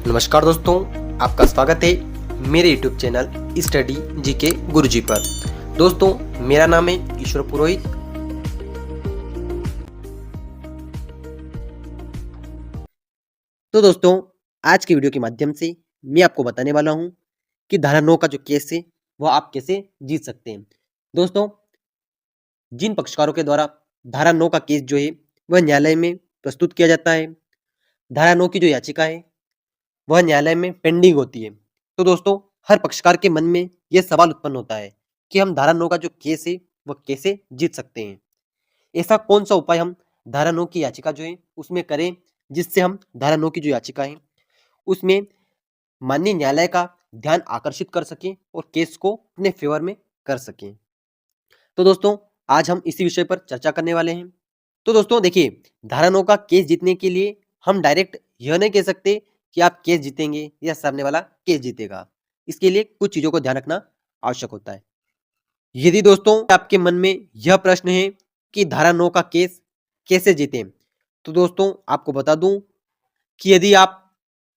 नमस्कार दोस्तों, आपका स्वागत है मेरे YouTube चैनल स्टडी जीके गुरुजी पर। दोस्तों, मेरा नाम है ईश्वर पुरोहित। तो दोस्तों, आज की वीडियो के माध्यम से मैं आपको बताने वाला हूं कि धारा 9 का जो केस है वह आप कैसे जीत सकते हैं। दोस्तों, जिन पक्षकारों के द्वारा धारा 9 का केस जो है वह न्यायालय में प्रस्तुत किया जाता है, धारा 9 की जो याचिका है वह न्यायालय में पेंडिंग होती है। तो दोस्तों, हर पक्षकार के मन में यह सवाल उत्पन्न होता है कि हम धारा 9 का जो केस है वह कैसे जीत सकते हैं। ऐसा कौन सा उपाय हम धारा 9 की याचिका जो है उसमें करें जिससे हम धारा 9 की जो याचिका है उसमें माननीय न्यायालय का ध्यान आकर्षित कर सकें और केस को अपने फेवर में कर सकें। तो दोस्तों, आज हम इसी विषय पर चर्चा करने वाले हैं। तो दोस्तों देखिए, धारा 9 का केस जीतने के लिए हम डायरेक्ट यह नहीं कह सकते कि आप केस जीतेंगे या सामने वाला केस जीतेगा। इसके लिए कुछ चीजों को ध्यान रखना आवश्यक होता है। यदि दोस्तों आपके मन में यह प्रश्न है कि धारा 9 का केस कैसे जीतें, तो दोस्तों आपको बता दूं कि यदि आप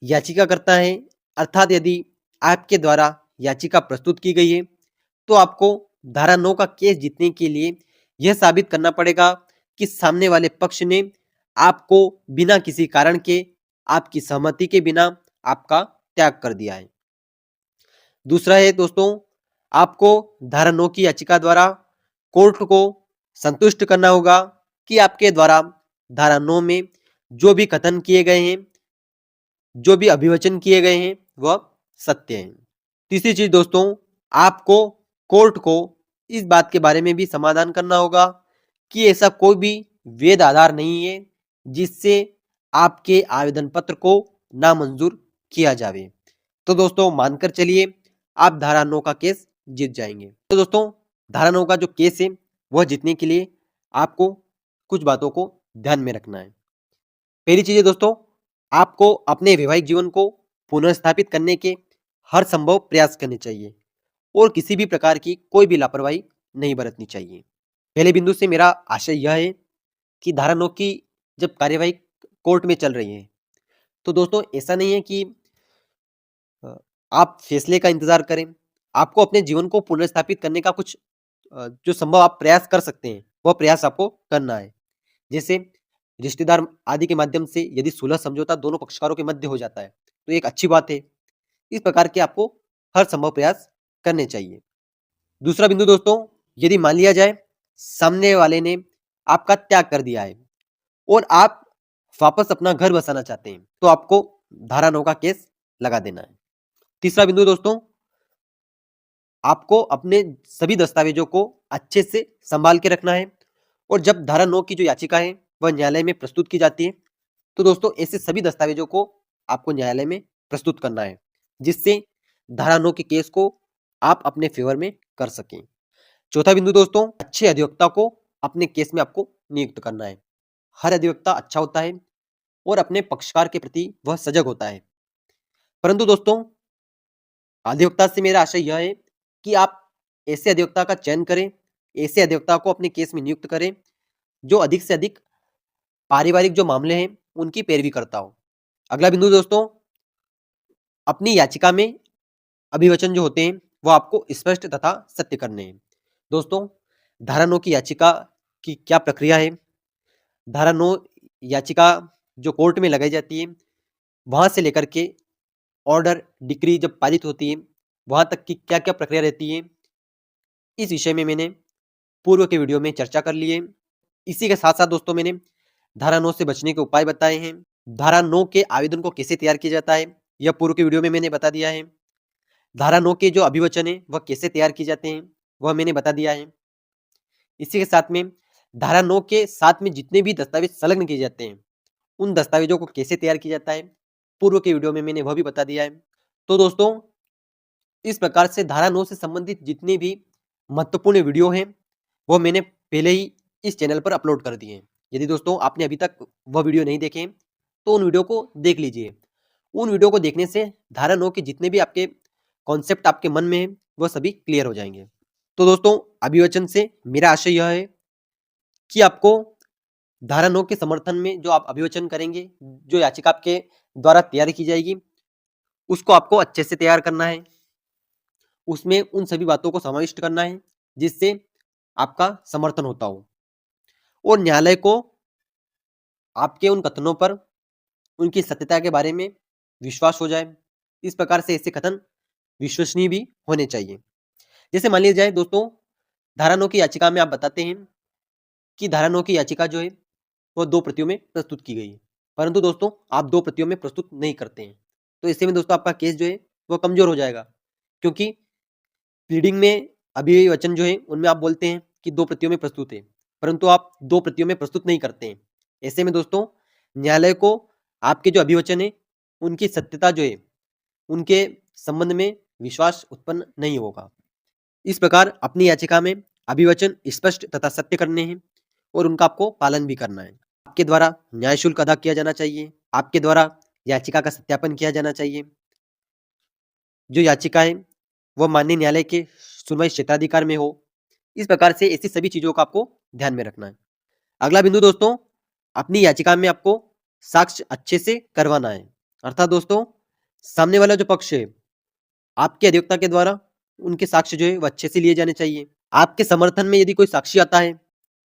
याचिकाकर्ता हैं, अर्थात यदि आपके द्वारा याचिका प्रस्तुत की गई है, तो आपको धारा 9 का केस जीतने के लिए यह साबित करना पड़ेगा कि सामने वाले पक्ष ने आपको बिना किसी कारण के, आपकी सहमति के बिना आपका त्याग कर दिया है। दूसरा है दोस्तों, आपको धारा 9 की याचिका द्वारा कोर्ट को संतुष्ट करना होगा कि आपके द्वारा धारा 9 में जो भी कथन किए गए हैं, जो भी अभिवचन किए गए हैं वह सत्य हैं। तीसरी चीज दोस्तों, आपको कोर्ट को इस बात के बारे में भी समाधान करना होगा कि ऐसा कोई भी वैध आधार नहीं है जिससे आपके आवेदन पत्र को नामंजूर किया जावे। तो दोस्तों मानकर चलिए आप धारा 9 का केस जीत जाएंगे। तो दोस्तों, धारा 9 का जो केस है वह जीतने के लिए आपको कुछ बातों को ध्यान में रखना है। पहली चीज है दोस्तों, आपको अपने वैवाहिक जीवन को पुनर्स्थापित करने के हर संभव प्रयास करने चाहिए और किसी भी प्रकार की कोई भी लापरवाही नहीं बरतनी चाहिए। पहले बिंदु से मेरा आशय यह है कि धारा 9 की जब कार्यवाही कोर्ट में चल रही है, तो दोस्तों ऐसा नहीं है कि आप फैसले का इंतजार करें। आपको अपने जीवन को पुनर्स्थापित करने का कुछ जो संभव आप प्रयास कर सकते हैं वह प्रयास आपको करना है। जैसे रिश्तेदार आदि के माध्यम से यदि सुलह समझौता दोनों पक्षकारों के मध्य हो जाता है तो एक अच्छी बात है। इस प्रकार के आपको हर संभव प्रयास करने चाहिए। दूसरा बिंदु दोस्तों, यदि मान लिया जाए सामने वाले ने आपका त्याग कर दिया है और आप वापस अपना घर बसाना चाहते हैं, तो आपको धारा 9 का केस लगा देना है। तीसरा बिंदु दोस्तों, आपको अपने सभी दस्तावेजों को अच्छे से संभाल के रखना है और जब धारा 9 की जो याचिका है वह न्यायालय में प्रस्तुत की जाती है, तो दोस्तों ऐसे सभी दस्तावेजों को आपको न्यायालय में प्रस्तुत करना है जिससे धारा 9 के केस को आप अपने फेवर में कर सकें। चौथा बिंदु दोस्तों, अच्छे अधिवक्ता को अपने केस में आपको नियुक्त करना है। हर अधिवक्ता अच्छा होता है और अपने पक्षकार के प्रति वह सजग होता है, परंतु दोस्तों अधिवक्ता से मेरा आशय यह है कि आप ऐसे अधिवक्ता का चयन करें, ऐसे अधिवक्ता को अपने केस में नियुक्त करें जो अधिक से अधिक पारिवारिक जो मामले हैं उनकी पैरवी करता हो। अगला बिंदु दोस्तों, अपनी याचिका में अभिवचन जो होते हैं वो आपको स्पष्ट तथा सत्य करने हैं। दोस्तों, धारा 9 की याचिका की क्या प्रक्रिया है, धारा 9 याचिका जो कोर्ट में लगाई जाती है वहां से लेकर के ऑर्डर डिक्री जब पारित होती है वहां तक की क्या क्या प्रक्रिया रहती है, इस विषय में मैंने पूर्व के वीडियो में चर्चा कर ली है। इसी के साथ साथ दोस्तों मैंने धारा 9 से बचने के उपाय बताए हैं। धारा 9 के आवेदन को कैसे तैयार किया जाता है यह पूर्व के वीडियो में मैंने बता दिया है। धारा 9 के जो अभिवचन है वह कैसे तैयार किए जाते हैं वह मैंने बता दिया है। इसी के साथ में धारा 9 के साथ में जितने भी दस्तावेज संलग्न किए जाते हैं उन दस्तावेजों को कैसे तैयार किया जाता है पूर्व के वीडियो में मैंने वह भी बता दिया है। तो दोस्तों इस प्रकार से धारा 9 से संबंधित जितने भी महत्वपूर्ण वीडियो हैं वो मैंने पहले ही इस चैनल पर अपलोड कर दिए हैं। यदि दोस्तों आपने अभी तक वह वीडियो नहीं देखे हैं तो उन वीडियो को देख लीजिए। उन वीडियो को देखने से धारा 9 के जितने भी आपके कॉन्सेप्ट आपके मन में है वह सभी क्लियर हो जाएंगे। तो दोस्तों अभिवचन से मेरा आशय यह है कि आपको धारा 9 के समर्थन में जो आप अभिवचन करेंगे, जो याचिका आपके द्वारा तैयार की जाएगी उसको आपको अच्छे से तैयार करना है। उसमें उन सभी बातों को समाविष्ट करना है जिससे आपका समर्थन होता हो और न्यायालय को आपके उन कथनों पर उनकी सत्यता के बारे में विश्वास हो जाए। इस प्रकार से ऐसे कथन विश्वसनीय भी होने चाहिए। जैसे मान लीजिए दोस्तों, धारा 9 की याचिका में आप बताते हैं कि धारा 9 की याचिका जो है वो 2 प्रतियों में प्रस्तुत की गई है, परंतु दोस्तों आप 2 प्रतियों में प्रस्तुत नहीं करते हैं, तो ऐसे में दोस्तों आपका केस जो है वो कमजोर हो जाएगा, क्योंकि प्लीडिंग में अभिवचन जो है उनमें आप बोलते हैं कि 2 प्रतियों में प्रस्तुत है, परंतु आप 2 प्रतियों में प्रस्तुत नहीं करते हैं। ऐसे में दोस्तों न्यायालय को आपके जो अभिवचन है उनकी सत्यता जो है उनके संबंध में विश्वास उत्पन्न नहीं होगा। इस प्रकार अपनी याचिका में अभिवचन स्पष्ट तथा सत्य करने हैं और उनका आपको पालन भी करना है। आपके द्वारा न्याय शुल्क अदा किया जाना चाहिए। आपके द्वारा याचिका का सत्यापन किया जाना चाहिए। जो याचिका है वह माननीय न्यायालय के सुनवाई क्षेत्राधिकार में हो। इस प्रकार से ऐसी सभी चीजों का आपको ध्यान में रखना है। अगला बिंदु दोस्तों, अपनी याचिका में आपको साक्ष्य अच्छे से करवाना है। अर्थात दोस्तों सामने वाला जो पक्ष है आपके अधिवक्ता के द्वारा उनके साक्ष्य जो है वह अच्छे से लिए जाने चाहिए। आपके समर्थन में यदि कोई साक्षी आता है,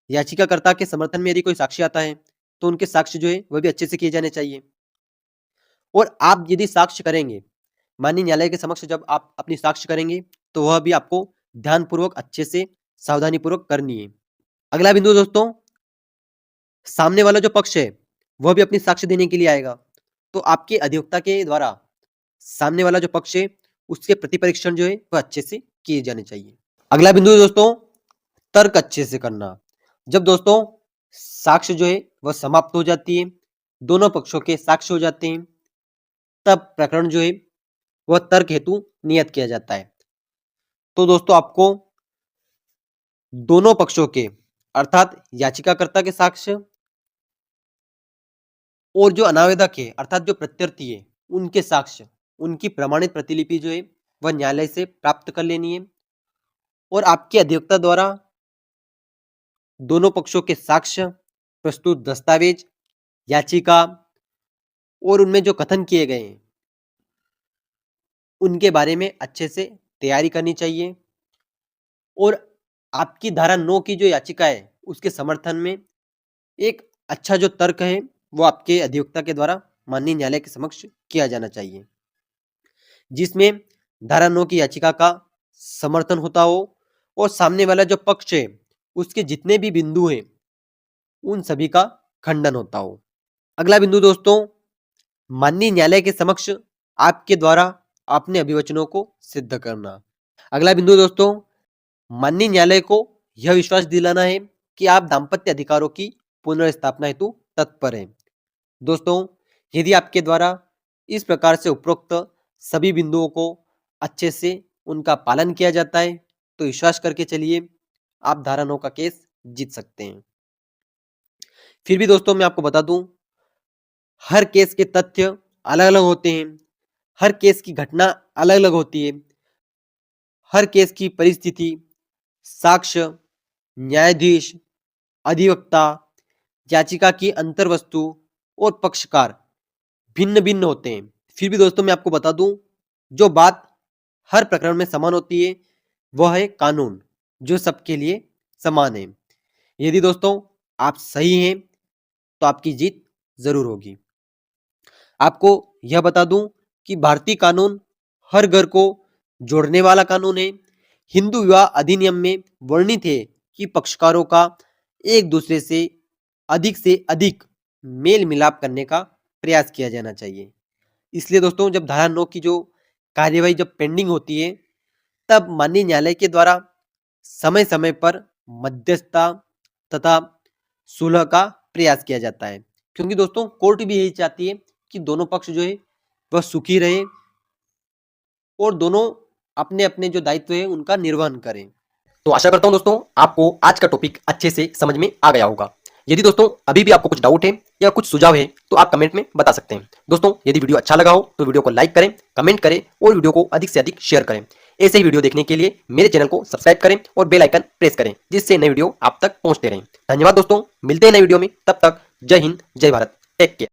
याचिकाकर्ता के समर्थन में यदि कोई साक्षी आता है, तो उनके साक्ष्य जो है वह भी अच्छे से किए जाने चाहिए। और आप यदि साक्ष्य करेंगे, माननीय न्यायालय के समक्ष जब आप अपनी साक्ष्य करेंगे, तो वह भी आपको ध्यानपूर्वक अच्छे से सावधानीपूर्वक करनी है। अगला बिंदु दोस्तों, सामने वाला जो पक्ष है वह भी अपनी साक्ष्य देने के लिए आएगा, तो आपके अधिवक्ता के द्वारा सामने वाला जो पक्ष है उसके प्रतिपरीक्षण जो है वह अच्छे से किए जाने चाहिए। अगला बिंदु दोस्तों, तर्क अच्छे से करना। जब दोस्तों साक्ष्य जो है वह समाप्त हो जाती है, दोनों पक्षों के साक्ष्य हो जाते हैं, तब प्रकरण जो है वह तर्क हेतु नियत किया जाता है। तो दोस्तों आपको दोनों पक्षों के अर्थात याचिकाकर्ता के साक्ष्य और जो अनावेदक है अर्थात जो प्रत्यर्थी है उनके साक्ष्य, उनकी प्रमाणित प्रतिलिपि जो है वह न्यायालय से प्राप्त कर लेनी है और आपके अधिवक्ता द्वारा दोनों पक्षों के साक्ष्य, प्रस्तुत दस्तावेज, याचिका और उनमें जो कथन किए गए हैं उनके बारे में अच्छे से तैयारी करनी चाहिए और आपकी धारा 9 की जो याचिका है उसके समर्थन में एक अच्छा जो तर्क है वो आपके अधिवक्ता के द्वारा माननीय न्यायालय के समक्ष किया जाना चाहिए, जिसमें धारा 9 की याचिका का समर्थन होता हो और सामने वाला जो पक्ष है उसके जितने भी बिंदु हैं उन सभी का खंडन होता हो। अगला बिंदु दोस्तों, माननीय न्यायालय के समक्ष आपके द्वारा अपने अभिवचनों को सिद्ध करना। अगला बिंदु दोस्तों, माननीय न्यायालय को यह विश्वास दिलाना है कि आप दाम्पत्य अधिकारों की पुनर्स्थापना हेतु तत्पर हैं। दोस्तों यदि आपके द्वारा इस प्रकार से उपरोक्त सभी बिंदुओं को अच्छे से उनका पालन किया जाता है तो विश्वास करके चलिए आप धारा 9 का केस जीत सकते हैं। फिर भी दोस्तों मैं आपको बता दूं, हर केस के तथ्य अलग अलग होते हैं, हर केस की घटना अलग अलग होती है, हर केस की परिस्थिति, साक्ष्य, न्यायाधीश, अधिवक्ता, याचिका की अंतर्वस्तु और पक्षकार भिन्न भिन्न होते हैं। फिर भी दोस्तों मैं आपको बता दूं, जो बात हर प्रकरण में समान होती है वह है कानून, जो सबके लिए समान है। यदि दोस्तों आप सही हैं तो आपकी जीत जरूर होगी। आपको यह बता दूं कि भारतीय कानून हर घर को जोड़ने वाला कानून है। हिंदू विवाह अधिनियम में वर्णित है कि पक्षकारों का एक दूसरे से अधिक मेल मिलाप करने का प्रयास किया जाना चाहिए। इसलिए दोस्तों जब धारा 9 की जो कार्यवाही जब पेंडिंग होती है तब माननीय न्यायालय के द्वारा समय समय पर मध्यस्थता तथा सुलह का प्रयास किया जाता है, क्योंकि दोस्तों कोर्ट भी यही चाहती है कि दोनों पक्ष जो है वह सुखी रहे और दोनों अपने अपने जो दायित्व है उनका निर्वहन करें। तो आशा करता हूं दोस्तों आपको आज का टॉपिक अच्छे से समझ में आ गया होगा। यदि दोस्तों अभी भी आपको कुछ डाउट है या कुछ सुझाव है तो आप कमेंट में बता सकते हैं। दोस्तों यदि वीडियो अच्छा लगा हो तो वीडियो को लाइक करें, कमेंट करें और वीडियो को अधिक से अधिक शेयर करें। ऐसे ही वीडियो देखने के लिए मेरे चैनल को सब्सक्राइब करें और बेल आइकन प्रेस करें, जिससे नई वीडियो आप तक पहुंचते रहें। धन्यवाद दोस्तों, मिलते हैं नई वीडियो में, तब तक जय हिंद, जय भारत, टेक केयर।